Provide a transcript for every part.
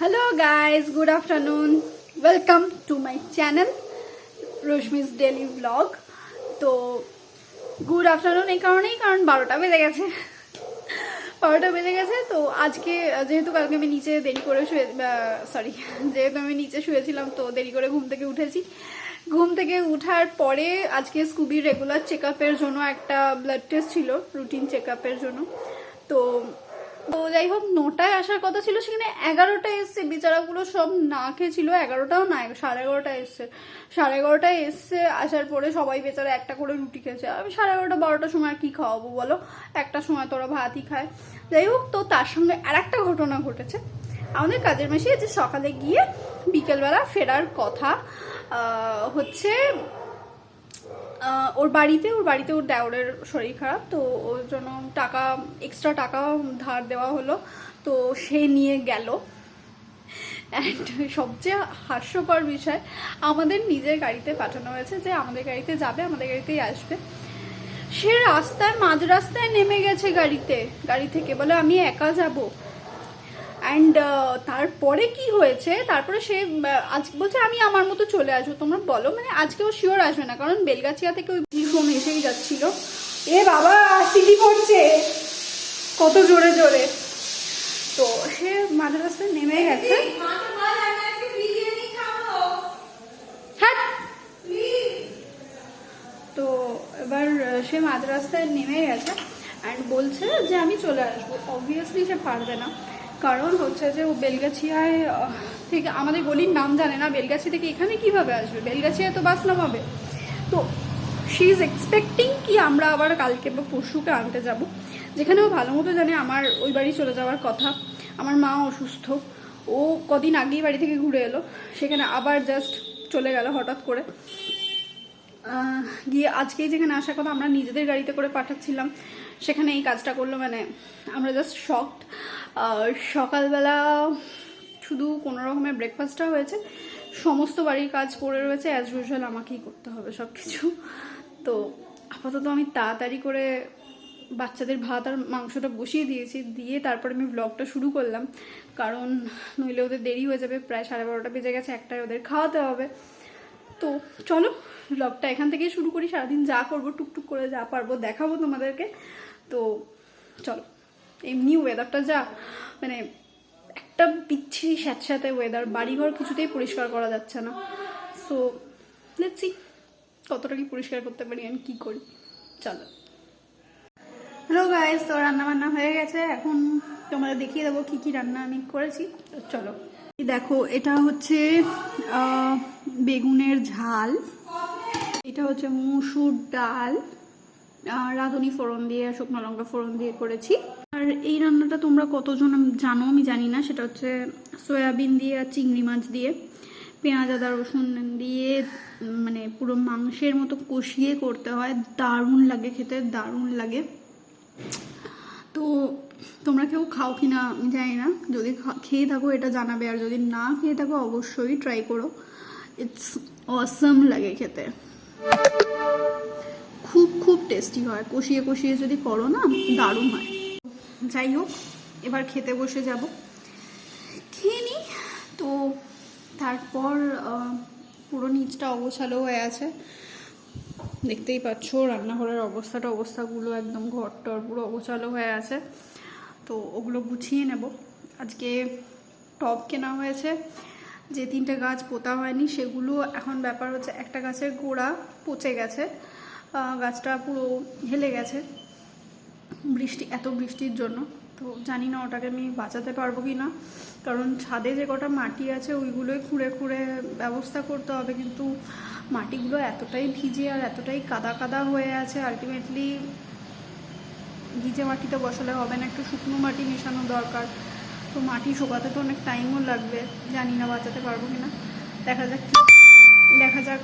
Hello guys, good afternoon. Welcome to my channel Roshmi's Daily Vlog. তো good afternoon এই কারণেই কারণ 12টা বেজে গেছে। 12টা বেজে গেছে তো আজকে যেহেতু কালকে আমি নিচে দেরি করে যেহেতু আমি নিচে শুয়েছিলাম তো দেরি করে ঘুম থেকে উঠেছি। ঘুম থেকে উঠার পরে আজকে স্কুবির রেগুলার চেকআপের জন্য একটা ব্লাড টেস্ট ছিল, রুটিন চেকআপের জন্য। তো যাই হোক 9টায় আসার কথা ছিল, সেখানে 11টায় এসছে। বেচারাগুলো সব না খেয়েছিল, 11টাও না 11:30টায় এসছে। 11:30টায় এসছে, আসার পরে সবাই বেচারা একটা করে রুটি খেয়েছে। আমি 11:30 12টার সময় কি খাওয়াবো বলো, একটা সময় তোরা ভাতই খায়। যাই হোক, তো তার সঙ্গে আর একটা ঘটনা ঘটেছে। আমাদের কাজের মাসি যে সকালে গিয়ে বিকেলবেলা ফেরার কথা হচ্ছে ওর বাড়িতে ওর দেওরের শরীর খারাপ, তো ওর জন্য এক্সট্রা টাকা ধার দেওয়া হলো, তো সে নিয়ে গেল। অ্যান্ড সবচেয়ে হাস্যকর বিষয়, আমাদের নিজের গাড়িতে পাঠানো হয়েছে, যে আমাদের গাড়িতে যাবে, আমাদের গাড়িতেই আসবে। সে মাঝ রাস্তায় নেমে গেছে গাড়ি থেকে, বলে আমি একা যাব। অ্যান্ড তারপরে কি হয়েছে, তারপরে সে আজকে বলছে আমি আমার মতো চলে আসবো, তোমরা বলো। মানে আজকেও শিওর আসবে না, কারণ বেলগাছিয়া থেকে ওই ভীষণ এসেই যাচ্ছিল। এ বাবা, সিটি পড়ছে কত জোরে জোরে। তো সে মাঝ রাস্তায় নেমে গেছে। হ্যাঁ, তো এবার সে মাঝ রাস্তায় নেমে গেছে অ্যান্ড বলছে যে আমি চলে আসবো। অবভিয়াসলি সে পারবে না, কারণ হচ্ছে যে ও বেলগাছিয়ায় থেকে, আমাদের গলির নাম জানে না, বেলগাছি থেকে এখানে কিভাবে আসবে? বেলগাছিয়ায় তো বাস নামাবে। তো শি ইজ এক্সপেক্টিং কি আমরা আবার কালকে বা পরশুকে আনতে যাব, যেখানে ও ভালো মতো জানে আমার ওই বাড়ি চলে যাওয়ার কথা। আমার মা অসুস্থ, ও কদিন আগেই বাড়ি থেকে ঘুরে এলো, সেখানে আবার জাস্ট চলে গেল হঠাৎ করে। গিয়ে আজকেই যেখানে আসার কথা, আমরা নিজেদের গাড়িতে করে পাঠাচ্ছিলাম, সেখানে এই কাজটা করলো। মানে আমরা জাস্ট শকড। সকালবেলা শুধু কোনো রকমের ব্রেকফাস্টটা হয়েছে, সমস্ত বাড়ির কাজ পড়ে রয়েছে, অ্যাজ ইউজুয়াল আমাকেই করতে হবে সব কিছু। তো আপাতত আমি তাড়াতাড়ি করে বাচ্চাদের ভাত আর মাংসটা বসিয়ে দিয়েছি, দিয়ে তারপরে আমি ব্লগটা শুরু করলাম, কারণ নইলে ওদের দেরি হয়ে যাবে। প্রায় 12:30 বেজে গেছে, একটাই ওদের খাওয়াতে হবে। তো চলো ব্লগটা এখান থেকেই শুরু করি। সারাদিন যা করবো টুকটুক করে যা পারবো দেখাবো তোমাদেরকে। তো চলো। এমনি ওয়েদারটা যা, মানে একটা বিচ্ছিরি স্যাঁতস্যাঁতে ওয়েদার, বাড়িঘর কিছুতেই পরিষ্কার করা যাচ্ছে না। সো লেটস সি কতটা কি পরিষ্কার করতে পারি, আমি কি করি। চলো। হ্যালো গাইস, তো রান্নাবান্না হয়ে গেছে, এখন তোমাদের দেখিয়ে দেবো কি কি রান্না আমি করেছি। চলো দেখো, এটা হচ্ছে বেগুনের ঝাল, এটা হচ্ছে মুসুর ডাল, রাঁধুনি ফোড়ন দিয়ে, শুকনো লঙ্কা ফোড়ন দিয়ে করেছি। আর এই রান্নাটা তোমরা কতজন জানো আমি জানি না, সেটা হচ্ছে সয়াবিন দিয়ে আর চিংড়ি মাছ দিয়ে পেঁয়াজ আদা রসুন দিয়ে, মানে পুরো মাংসের মতো কষিয়ে করতে হয়। দারুণ লাগে খেতে, দারুণ লাগে। তো তোমরা কেউ খাও কি না আমি জানি না, যদি খেয়ে থাকো এটা জানাবে, আর যদি না খেয়ে থাকো অবশ্যই ট্রাই করো। ইটস অসাম লাগে খেতে, খুব খুব টেস্টি হয়। কষিয়ে কষিয়ে যদি করো না, দারুণ হয়। যাই হোক, এবার খেতে বসে যাব, খেয়ে নিই। তো তারপর পুরো নিচটা অগোছালো হয়ে আছে, দেখতেই পাচ্ছ রান্নাঘরের অবস্থাগুলো একদম, ঘরটর পুরো অগোছালো হয়ে আছে। তো ওগুলো গুছিয়ে নেব। আজকে টব কেনা হয়েছে, যে 3টে গাছ পোতা হয়নি সেগুলো, এখন ব্যাপার হচ্ছে একটা গাছের গোড়া পচে গেছে, গাছটা পুরো হেলে গেছে এত বৃষ্টির জন্য। তো জানি না ওটাকে আমি বাঁচাতে পারবো কি না, কারণ ছাদে যে কটা মাটি আছে ওইগুলোই খুঁড়ে খুঁড়ে ব্যবস্থা করতে হবে, কিন্তু মাটিগুলো এতটাই ভিজে আর এতটাই কাদা কাদা হয়ে আছে, আলটিমেটলি ভিজে মাটিতে বসালে হবে না, একটু শুকনো মাটি মেশানো দরকার। তো মাটি শোকাতে তো অনেক টাইমও লাগবে, জানি না বাঁচাতে পারবো কিনা। দেখা যাক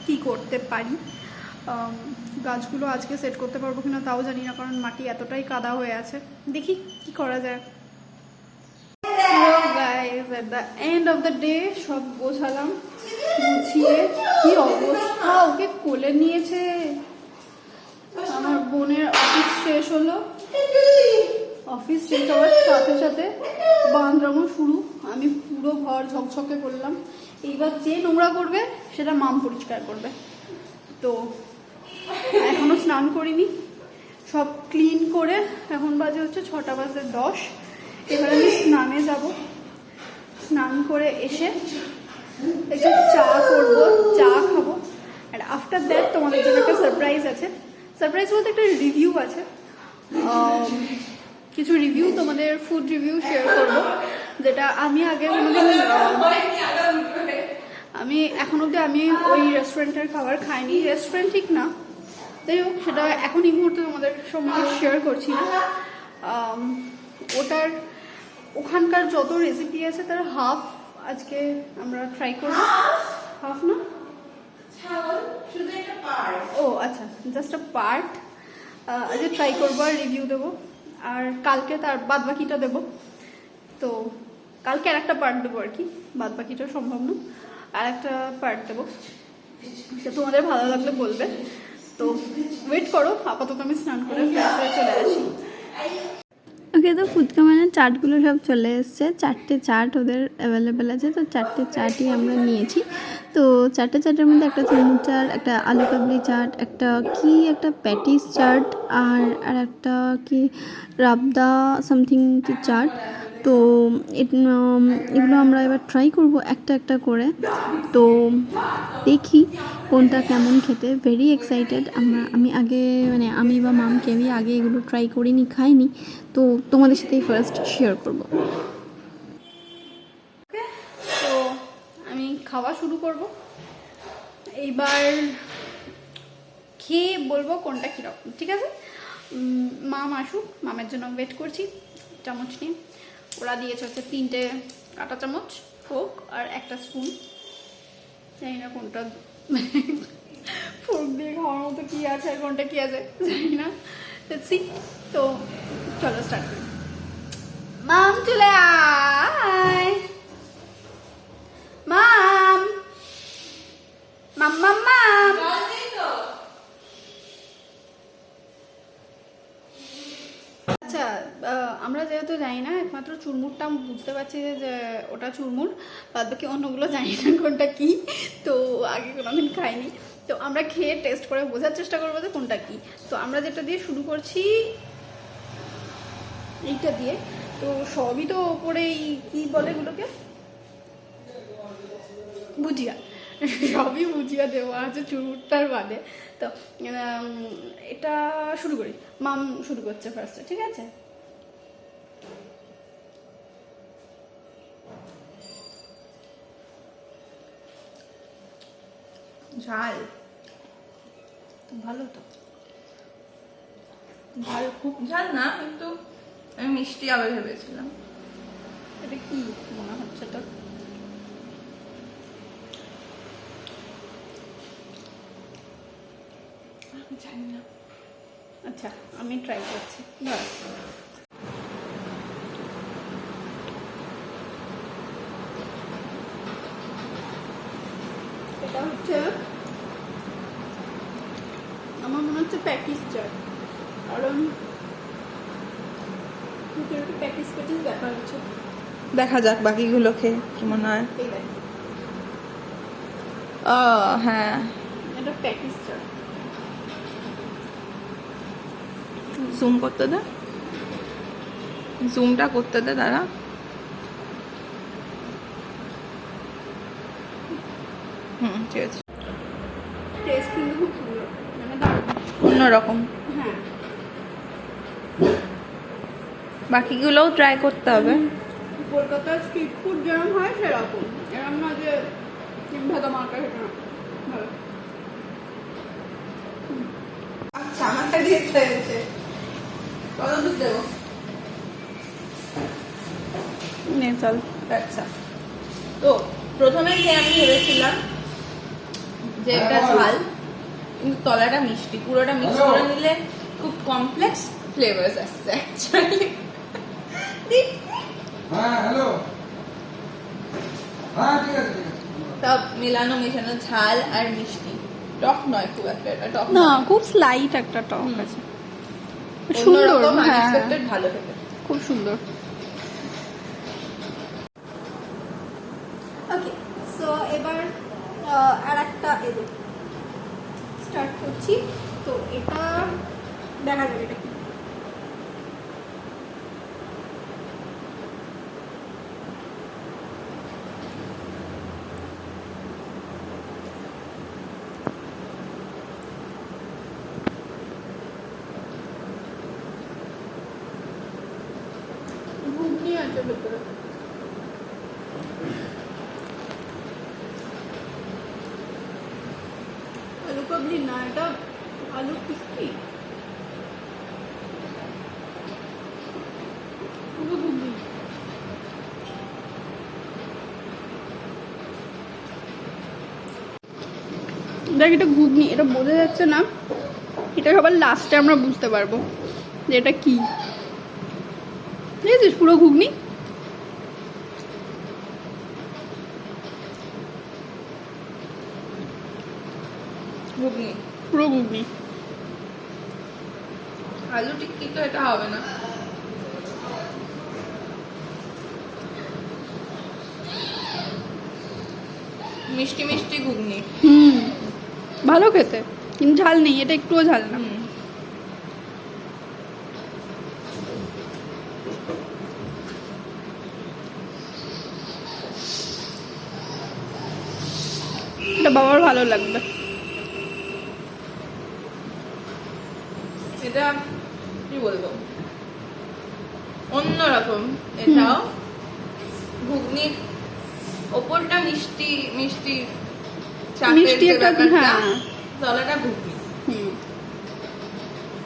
কি করতে পারি। গাছগুলো আজকে সেট করতে পারবো কিনা তাও জানি না, কারণ মাটি এতটাই কাদা হয়ে আছে, দেখি কি করা যায়। Guys, at the end of the day সব গোছালাম, গুছিয়ে কি অবস্থা, ওকে কোলে নিয়েছে। আমার বোনের অফিস শেষ হলো, অফিস শেষ হওয়ার সাথে সাথে বান্দরামো শুরু। পুরো ঘর ঝকঝকে করলাম। এইবার যে নোংরা করবে সেটা মাম পরিষ্কার করবে। তো এখনো স্নান করিনি, সব ক্লিন করে এখন বাজে হচ্ছে 6:10। এবার আমি স্নানে যাব। স্নান করে এসে একটু চা করব, চা খাবো। আর আফটার দ্যাট তোমাদের জন্য একটা সারপ্রাইজ আছে। সারপ্রাইজ বলতে একটা রিভিউ আছে, কিছু রিভিউ, তোমাদের ফুড রিভিউ শেয়ার করবো, যেটা আমি আগে কোনোদিন, আমি এখন অবধি আমি ওই রেস্টুরেন্টের খাবার খাইনি। রেস্টুরেন্ট ঠিক না, যাই হোক, সেটা এখন এই মুহূর্তে তোমাদের সঙ্গে শেয়ার করছি না। ওটার ওখানকার যত রেসিপি আছে তার হাফ আজকে আমরা ট্রাই করব। হাফ না, ও আচ্ছা, জাস্ট আ পার্ট আজকে ট্রাই করবো আর রিভিউ দেবো। আর কালকে তার বাদ বাকিটা দেবো। তো কালকে আর একটা পার্ট দেবো আর কি, বাদ বাকিটা সম্ভব না, আর একটা পার্ট দেবো। তো তোমাদের ভালো লাগলে বলবে। তো ওয়েট করো, আপাতত আমি স্নান করে ফ্রেশ হয়ে চলে আসি। ওকে, তো ফুচকা মানে চাটগুলো সব চলে এসছে। 4টে চাট ওদের অ্যাভেলেবেল আছে, তো 4টে চাটই আমরা নিয়েছি। তো 4টে চাটের মধ্যে একটা চুমুর চাট, একটা আলু কাবলি চাট, একটা প্যাটিস চাট, আর একটা কি রাবদা সামথিং চাট। তো এগুলো আমরা এবার ট্রাই করব একটা একটা করে। তো দেখি কোনটা কেমন খেতে। Very excited. আমি আগে মানে আমি বা মাম কেউই আগে এগুলো ট্রাই করিনি, খাইনি। তো তোমাদের সাথেই ফার্স্ট শেয়ার করব। তো আমি খাওয়া শুরু করব। এইবার খেয়ে বলবো কোনটা কীরকম, ঠিক আছে? মাম আসুক, মামের জন্য ওয়েট করছি। চামচ নিয়ে ওরা দিয়েছে হচ্ছে 3টে কাঁটা চামচ, ফোর্ক আর একটা স্পুন। জানি না কোনটা ফোর্ক দিয়ে খাওয়ার মতো কী আছে আর কোনটা কী আছে জানি না। দেখছি। তো চলো স্টার্ট করি। মাম চলে আয়, মাম মাম মাম মাম। আচ্ছা, আমরা যেহেতু জানি না, একমাত্র চুরমুরটা বুঝতে পারছি যে ওটা চুরমুর, বাদ বাকি অন্যগুলো জানি না কোনটা কি। তো আগে কোনোদিন খাইনি, তো আমরা খেয়ে টেস্ট করে বোঝার চেষ্টা করবো যে কোনটা কি। তো আমরা যেটা দিয়ে শুরু করছি, এইটা দিয়ে। তো সবই তো ওপরেই কি বলে এগুলোকে, ভুজিয়া, সবই ভুজিয়া দেওয়া আছে চুরমুরটার বাদে। তো এটা শুরু করি। মাম শুরু করছে ফার্স্টে, ঠিক আছে? ঝাল তো ভালো তো, ঝাল খুব ঝাল না, কিন্তু আমি মিষ্টি আবার ভেবেছিলাম। এটা কি মনে হচ্ছে তোর? আমি জানি না। আচ্ছা, আমি ট্রাই করছি। ধর, এটা হচ্ছে আমার মনে হচ্ছে প্যাটিস চাট, কারণ একটু প্যাটিস প্যাটিস দেখা হচ্ছে। দেখা যাক বাকিগুলো খেয়ে কি মনে হয়। এই দেখ, ও হ্যাঁ, এটা প্যাটিস চাট। জুম করতে দে, জুমটা করতে দে দাঁড়া। ঠিক আছে। টেস্ট কিন্তু খুব সুন্দর, মানে দারুণ, অন্যরকম। হ্যাঁ। বাকিগুলোও ট্রাই করতে হবে। কলকাতার স্ট্রিট ফুড যেরকম হয় সেরকম, এরকম না যে ভাদা মার্কা সেটা না, ভালো। আচ্ছা, আমারটা দিয়ে হয়েছে, কত দুধ দেবো? নে চল। আচ্ছা, তো প্রথমে খেয়ে আমি ভেবেছিলাম যে এটা ঝাল, কিন্তু তলাটা মিষ্টি। পুরোটা মিক্স করে নিলে খুব কমপ্লেক্স ফ্লেভার্স আসছে অ্যাকচুয়ালি। হ্যাঁ হ্যালো, হ্যাঁ ঠিক আছে ঠিক আছে। সব মেলানো মেশানো, ঝাল আর মিষ্টি। টক নয় খুব একটা, এটা টক না, নয়। খুব স্লাইট একটা টক আছে, সুন্দর, অন্যরকম, হ্যাঁ আনএক্সপেক্টেড, ভালো খেতে। খুব সুন্দর। সো এবার আর একটা এলো স্টার্ট করছি। তো এটা দেখা যাবে এটা কি। ঘুগনি আছে ভেতরে। আলু কাবলি না, এটা আলু টিক্কি। পুরো ঘুগনি। দেখ এটা ঘুগনি, এটা বোঝা যাচ্ছে না, এটা সবার লাস্টে আমরা বুঝতে পারবো যে এটা কি। দেখেছিস পুরো ঘুগনি। ঘুগনি পুরো ঘুগনি। আলু টিক্কি তো এটা হবে না। মিষ্টি মিষ্টি ঘুগনি। ভালো খেতে, কিন্তু ঝাল নেই, এটা একটুও ঝাল না। এটা বাবার ভালো লাগবে। এটা কি বলবো, অন্যরকম। এটাও ঘুগনির ওপরটা মিষ্টি মিষ্টি চাটের মিষ্টি যে একটা, ব্যাপারটা, হ্যাঁ। তলাটা ঘুগনি।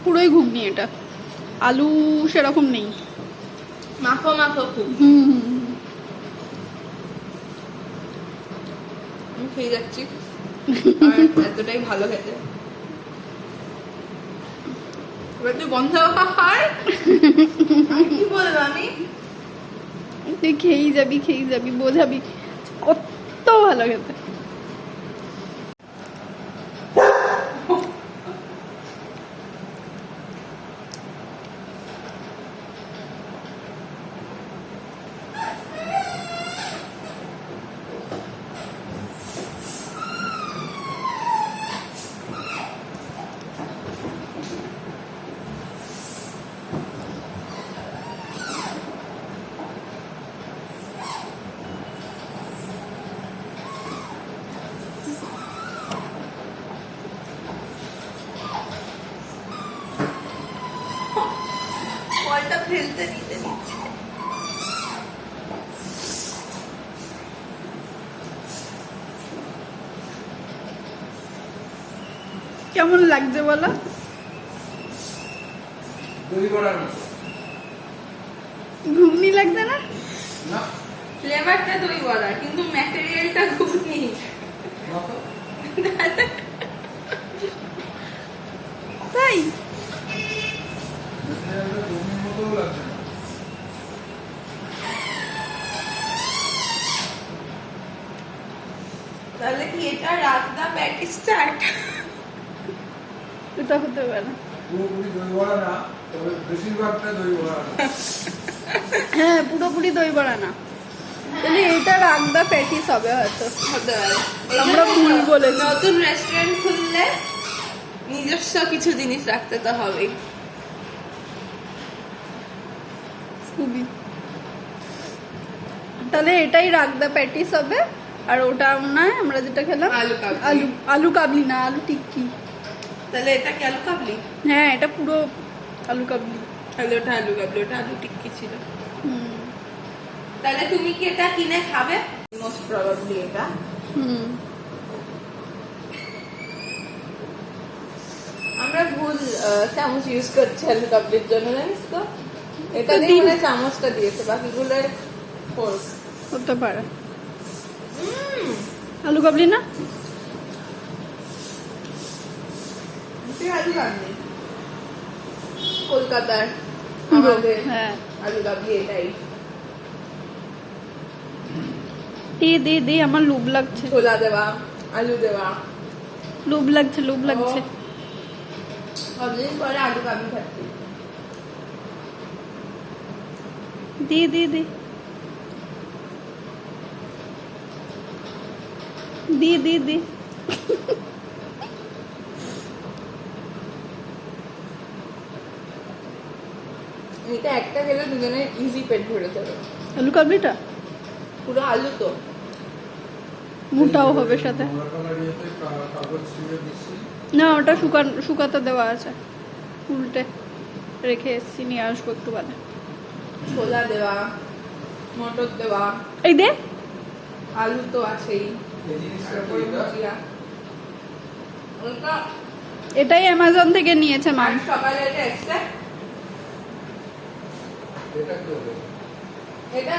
পুরোই ঘুগনি এটা, আলু সেরকম নেই। মাখো মাখো খুব। আমি খেয়ে যাচ্ছি, আর এতটাই ভালো খেতে। এবার তুই বন্ধ হয় কি বলবো আমি। তুই খেয়েই যাবি বোঝাবি কত ভালো খেতে। ফলটা ফেলতে দিতে দিচ্ছে। কেমন লাগছে বলো? ঘুগনি লাগছে না? ফ্লেভারটা দই বড়া, কিন্তু ম্যাটেরিয়ালটা ঘুগনি। তাই তাহলে কি এটা রাতটা প্যাটি স্টার্ট? এটা হতে পারে। পুরোপুরি দই বড়া না, তবে বেশিরভাগটা দই বড়া। হ্যাঁ পুরোপুরি দই বড়া না, তাহলে এটা রাগদা প্যাটিস হবে হয়তো। হতে পারে। আমরা ভুল বলেছি। নতুন রেস্টুরেন্ট খুললে নিজস্ব কিছু জিনিস রাখতে তো হবেই। খুবই, তাহলে এটাই রাগদা প্যাটিস হবে, আর ওটা নয় আমরা যেটা খেলাম আলু কাবলি। আলু কাবলি না, আলু টিক্কি। তাহলে এটা কি আলু কাবলি? হ্যাঁ এটা পুরো আলু কাবলি। তাহলে ওটা আলু কাবলি, ওটা আলু টিক্কি ছিল। তাহলে তুমি কি এটা কিনে খাবে? মোস্ট প্রবাবলি এটা। আমরা ভুল চামচ ইউজ করছি আলু কাবলির জন্য, জানিস তো? এটা দিয়ে মনে হয় চামচটা দিয়েছে, বাকিগুলো ফোর্ক। হতে পারে। আলু কাবলি না, আলু কাবলি কলকাতার পুরো, আমাদের হ্যাঁ। আলু কাবলি এটাই। দে আমার লোভ লাগছে, ছোলা দেওয়া, আলু দেওয়া। লোভ লাগছে। কতদিন পরে আলু কাবলি খাচ্ছি। দে দি এটা একটা খেলে দুজনের ইজি পেট ভরে যাবে। আলু কাবলিটা পুরো আলু তো মোটাও হবে সাথে। নোংরা কালার ইয়েতে কাগজ ছিঁড়ে দিচ্ছি। না ওটা শুকাতে দেওয়া আছে, উল্টে রেখে এসছি, নিয়ে আসবো একটু বাদে। ছোলা দেওয়া, মটর দেওয়া, এই দে আলু তো আছেই, এই জিনিসটা তারপরে কি এটা? ভুজিয়া। ওটা এটাই অ্যামাজন থেকে নিয়েছে আজ মাম। সকালে এটা এসছে, এটা কি হবে? এটা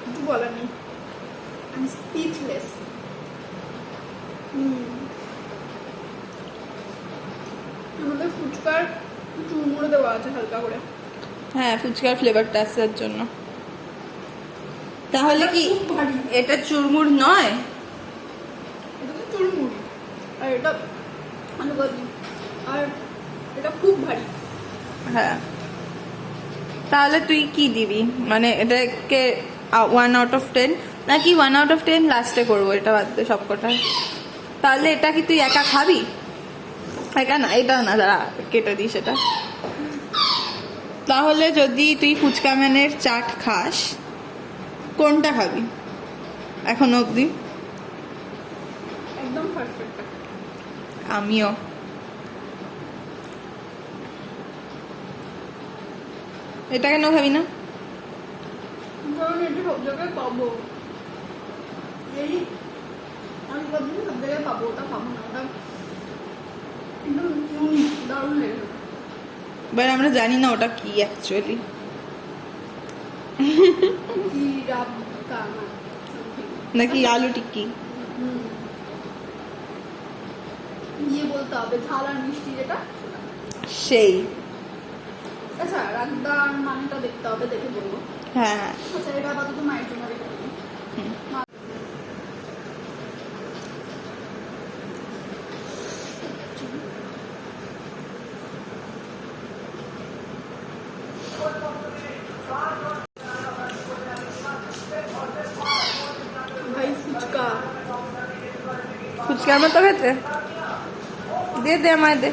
কিছু বলার নেই, আমি স্পিচলেস। আমাদের ফুচকার চুরমুড়ো দেওয়া আছে হালকা করে। হ্যাঁ ফুচকার ফ্লেভারটা আছে এর জন্য। তাহলে কি খুব ভারী, এটা চুরমুর নয়? এটা তো চুরমুড়ি আর এটা আলু ভাজি, আর এটা খুব ভারী। হ্যাঁ তাহলে তুই কি দিবি, মানে এটাকে 1 আউট অফ 10 নাকি 1 আউট অফ 10 লাস্টে করবো, এটা বাদ দে সবকটা। তাহলে এটা কি তুই একা খাবি? একা না, এটা না, দাঁড়া কেটে দিস এটা। তাহলে যদি তুই ফুচকা ম্যানের চাট খাস, কোনটা খাবি এখনো অবধি? একদম পারফেক্ট। আমিও। এটা কেন খাবি না? কারণ এটা সব জায়গায় পাবো, এই আলু ভাজি সব জায়গায় পাবো, ওটা পাবো না। ওটা একদম ইউনিক, দারুণ লেগেছে। বাট আমরা জানি না ওটা কি অ্যাকচুয়ালি। কি রাবকা না something। নাকি আলু টিক্কি। ইয়ে বলতে হবে ঝাল আর মিষ্টি যেটা। সেই আচ্ছা রান্নার মানেটা দেখতে হবে, দেখে বলবো। হ্যাঁ আচ্ছা এটা আপাতত মায়ের জন্য রেখে দিই। হুম। ভাই ফুচকা ফুচকার মতো খেতে দে, দে আমায় দে।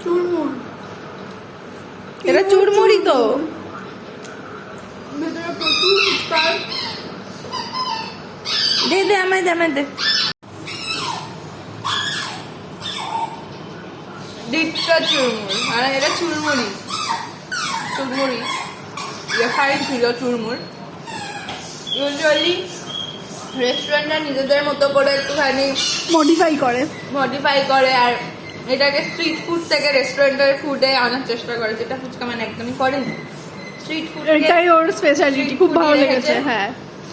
চুরমুর, এটা চুরমুড়ি তো। ভেতরে প্রচুর ফুচকার। দে দে আমায় দে, আমায় দে। ডিটকা চুরমুর, আর এটা চুরমুড়ি। চুরমুড়ি লেখাই ছিল চুরমুর। ইউজুয়ালি রেস্টুরেন্টরা নিজেদের মতো করে একটুখানি মডিফাই করে। মডিফাই করে আর এটাকে স্ট্রিট ফুড থেকে রেস্টুরেন্টের ফুডে আনার চেষ্টা করে, যেটা ফুচকা মানে একদমই করেনি। স্ট্রিট ফুড এটাই ওর স্পেশালিটি, খুব ভালো লেগেছে। হ্যাঁ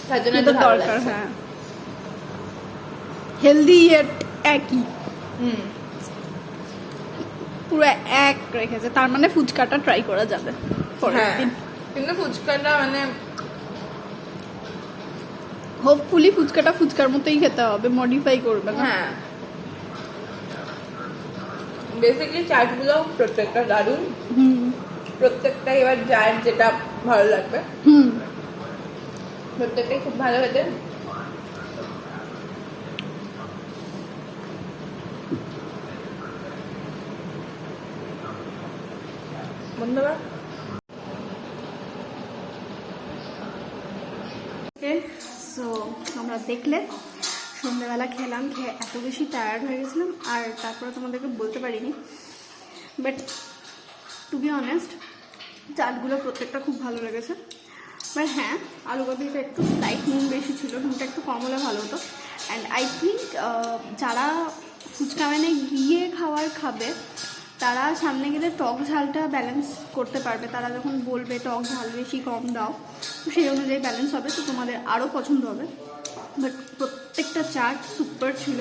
তার জন্য এটা তো ভালো দরকার। লাগছে। হ্যাঁ হেলদি এট একই, হুম পুরো এক রেখেছে, তার মানে ফুচকাটা ট্রাই করা যাবে পরের হ্যাঁ দিন। কিন্তু ফুচকাটা মানে হোপফুলি ফুচকাটা ফুচকার মতোই খেতে হবে, মডিফাই করবে না। হ্যাঁ বেসিক্যালি চাটগুলো প্রত্যেকটা দারুণ, হুম প্রত্যেকটা এবার যার যেটা ভালো লাগবে, হুম প্রত্যেকটাই খুব ভালো খেতে। বন্ধুরা ওকে সো আমরা দেখলে সন্ধ্যাবেলা খেলাম, খেয়ে এত বেশি টায়ার্ড হয়ে গেছিলাম আর তারপরে তোমাদেরকে বলতে পারিনি। বাট টু বি অনেস্ট চাটগুলো প্রত্যেকটা খুব ভালো লেগেছে। বাট হ্যাঁ আলু কাবলিটা একটু স্লাইট নুন বেশি ছিল, নুনটা একটু কম হলে ভালো হতো। অ্যান্ড আই থিঙ্ক যারা ফুচকা মানে গিয়ে খাবে তারা সামনে গেলে টক ঝালটা ব্যালেন্স করতে পারবে। তারা যখন বলবে টক ঝাল বেশি কম দাও, তো সেই অনুযায়ী ব্যালেন্স হবে, তো তোমাদের আরও পছন্দ হবে। বাট প্রত্যেকটা চাট সুপার ছিল,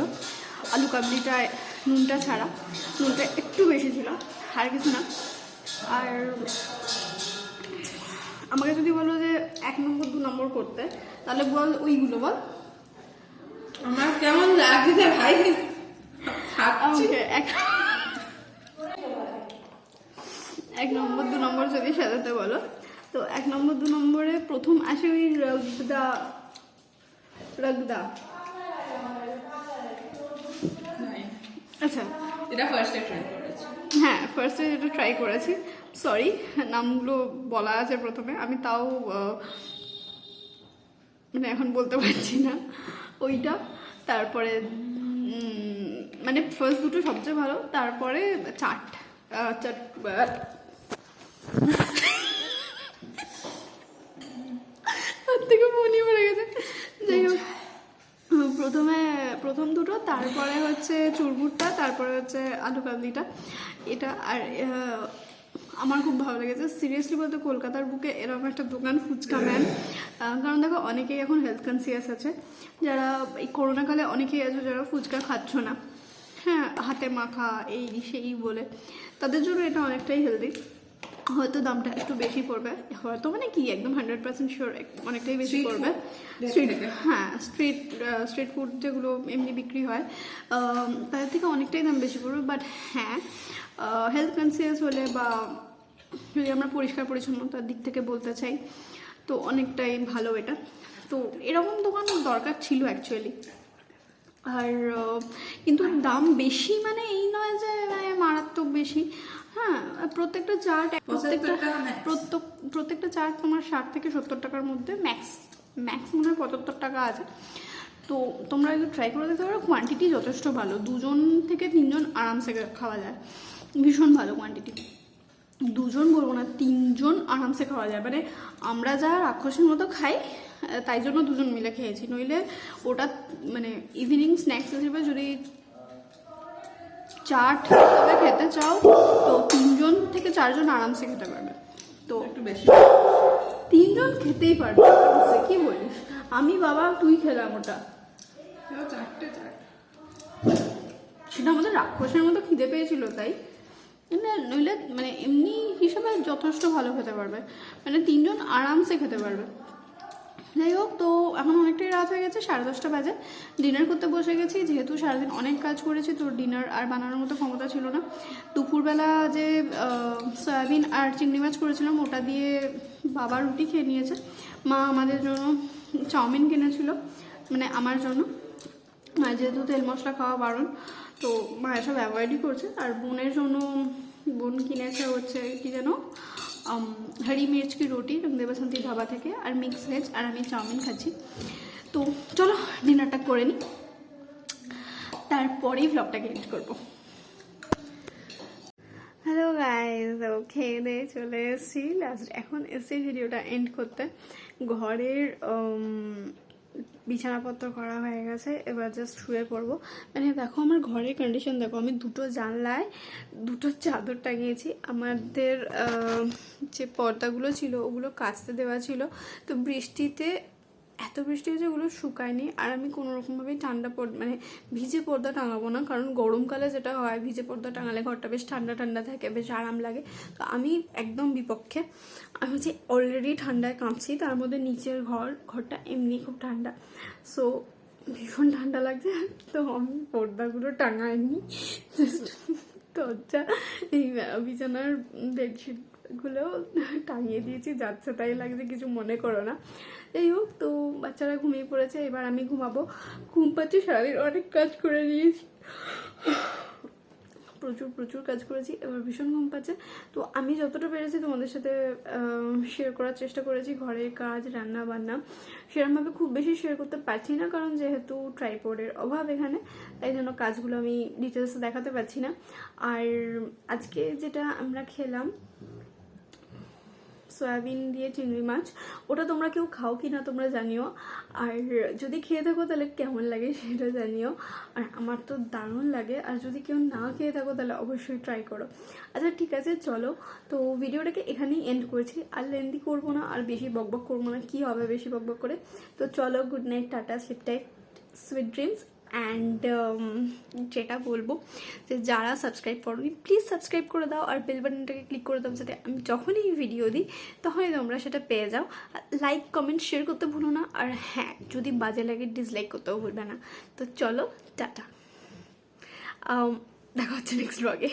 আলু কাবলিটা নুনটা ছাড়া, নুনটা একটু বেশি ছিল, আর কিছু না। আর আমাকে যদি বলো যে 1 নম্বর 2 নম্বর করতে, তাহলে বল ওইগুলো বল। আমার কেমন লাগছে ভাই, আমাকে এক নম্বর 2 নম্বর যদি সাজাতে বলো, তো 1 নম্বর 2 নম্বরে প্রথম আসে ওই রগদা। আচ্ছা, এটা ফার্স্টে ট্রাই করেছি। হ্যাঁ ফার্স্টে যেটা ট্রাই করেছি, সরি নামগুলো বলা আছে প্রথমে, আমি তাও মানে এখন বলতে পারছি না ওইটা। তারপরে মানে ফার্স্ট দুটো সবচেয়ে ভালো, তারপরে চাট থেকে মনে পড়ে গেছে। যাই হোক, প্রথম দুটো, তারপরে হচ্ছে চুরমুরটা, তারপরে হচ্ছে আলু কাবলিটা। এটা আর আমার খুব ভালো লেগেছে সিরিয়াসলি বলতে, কলকাতার বুকে এরকম একটা দোকান ফুচকা ম্যান। কারণ দেখো অনেকেই এখন হেলথ কনসিয়াস আছে, যারা এই করোনাকালে অনেকেই আছে যারা ফুচকা খাচ্ছ না, হ্যাঁ হাতে মাখা এই সেই বলে, তাদের জন্য এটা অনেকটাই হেলদি। হয়তো দামটা একটু বেশি পড়বে, হয়তো মানে কি একদম 100% শিওর অনেকটাই বেশি পড়বে। স্ট্রিট ফুড যেগুলো এমনি বিক্রি হয় তাদের থেকে অনেকটাই দাম বেশি পড়বে, বাট হ্যাঁ হেলথ কনসিয়াস হলে বা যদি আমরা পরিষ্কার পরিচ্ছন্নতার দিক থেকে বলতে চাই তো অনেকটাই ভালো এটা। তো এরকম দোকান দরকার ছিল অ্যাকচুয়ালি। আর কিন্তু দাম বেশি মানে এই নয় যে মানে মারাত্মক বেশি, হ্যাঁ প্রত্যেকটা চাট প্রত্যেকটা চাট তোমার 60 থেকে 70 টাকার মধ্যে, ম্যাক্স মনে হয় 75 টাকা আছে। তো তোমরা একটু ট্রাই করে দেখতে পারো, কোয়ান্টিটি যথেষ্ট ভালো, 2 থেকে 3 জন আরামসে খাওয়া যায়, ভীষণ ভালো কোয়ান্টিটি। 2 জন বলবো না, 3 জন আরামসে খাওয়া যায়, মানে আমরা যা রাক্ষসের মতো খাই তাই জন্য 2 জন মিলে খেয়েছি, নইলে ওটা মানে ইভিনিং স্ন্যাক্স হিসেবে যদি চাট হিসেবে খেতে চাও তো 3 জন থেকে 4 জন আরামসে খেতে পারবে। তো একটু বেশি 3 জন খেতেই পারবে আরামসে, কি বলিস? আমি বাবা তুই খেলাম ওটা, সেটা আমাদের রাক্ষসের মতো খিদে পেয়েছিল তাই, নইলে মানে এমনি হিসাবে যথেষ্ট ভালো খেতে পারবে, মানে 3 জন আরামসে খেতে পারবে। যাই হোক, তো এখন অনেকটাই রাত হয়ে গেছে, 10:30 বাজে, ডিনার করতে বসে গেছি। যেহেতু সারাদিন অনেক কাজ করেছি তো ডিনার আর বানানোর মতো ক্ষমতা ছিল না। দুপুরবেলা যে সয়াবিন আর চিংড়ি মাছ করেছিলাম ওটা দিয়ে বাবা রুটি খেয়ে নিয়েছে। মা আমাদের জন্য চাউমিন কিনেছিল, মানে আমার জন্য, যেহেতু তেল মশলা খাওয়া বারণ তো মা এসব অ্যাভয়েডই করছে। আর বোনের জন্য বোন কিনেছে হচ্ছে কি যেন हरी मिर्च की रोटी देवसंती ढाबा থেকে, আর মিক্স ভেজ, আর আমি চাউমিন খাচ্ছি। তো চলো ডিনারটা করে নিই, তারপরেই ভ্লগটাকে এডিট করবো। হ্যালো গাইজ, খেয়ে দিয়ে চলে এসেছি, এখন এসে ভিডিওটা এন্ড করতে। ঘরের বিছানাপত্র করা হয়ে গেছে, এবার জাস্ট শুয়ে পড়বো। মানে দেখো আমার ঘরের কন্ডিশন দেখো, আমি 2টো জানলায় 2টো চাদর টাঙিয়েছি। আমাদের যে পর্দাগুলো ছিল ওগুলো কাচতে দেওয়া ছিল, তো বৃষ্টিতে এত বৃষ্টি হয়েছে ওগুলো শুকায়নি। আর আমি কোনো রকমভাবেই মানে ভিজে পর্দা টাঙাবো না, কারণ গরমকালে যেটা হয় ভিজে পর্দা টাঙালে ঘরটা বেশ ঠান্ডা ঠান্ডা থাকে, বেশ আরাম লাগে। তো আমি একদম বিপক্ষে, আমি যে অলরেডি ঠান্ডায় কাঁপছি, তার মধ্যে নিচের ঘরটা এমনি খুব ঠান্ডা, সো ভীষণ ঠান্ডা লাগছে। তো আমি পর্দাগুলো টাঙাইনি, জাস্ট দরজা এই বিছানার বেডশিটগুলো টাঙিয়ে দিয়েছি, যাচ্ছে তাই লাগছে, কিছু মনে করো না। যাই হোক, তো বাচ্চারা ঘুমিয়ে পড়েছে, এবার আমি ঘুমাবো। ঘুম পাচ্ছি, সারাদিন অনেক কাজ করে নিয়েছি, প্রচুর কাজ করেছি, এবার ভীষণ ঘুম পাচ্ছে। তো আমি যতটা পেরেছি তোমাদের সাথে শেয়ার করার চেষ্টা করেছি, ঘরের কাজ, রান্না বান্না। সেরকমভাবে খুব বেশি শেয়ার করতে পারছি না, কারণ যেহেতু ট্রাইপডের অভাব এখানে, তাই জন্য কাজগুলো আমি ডিটেলসে দেখাতে পারছি না। আর আজকে যেটা আমরা খেলাম সয়াবিন দিয়ে চিংড়ি মাছ, ওটা তোমরা কেউ খাও কি না তোমরা জানিও, আর যদি খেয়ে থাকো তাহলে কেমন লাগে সেটা জানিও। আর আমার তো দারুণ লাগে, আর যদি কেউ না খেয়ে থাকো তাহলে অবশ্যই ট্রাই করো। আচ্ছা ঠিক আছে, চলো তো ভিডিওটাকে এখানেই এন্ড করছি, আর লেন্দি করবো না, আর বেশি বকবক করবো না, কি হবে বেশি বকবক করে। তো চলো, good night, tata, sleep tight, sweet dreams. And যেটা বলবো যে যারা সাবস্ক্রাইব করোনি প্লিজ সাবস্ক্রাইব করে দাও, আর বেল বাটনটাকে ক্লিক করে দাও যাতে আমি যখনই ভিডিও দিই তখনই তোমরা সেটা পেয়ে যাও। লাইক কমেন্ট শেয়ার করতে ভুলো না, আর হ্যাঁ যদি বাজে লাগে ডিসলাইক করতেও ভুলবে না। তো চলো টাটা, দেখা হচ্ছে নেক্সট ব্লগে।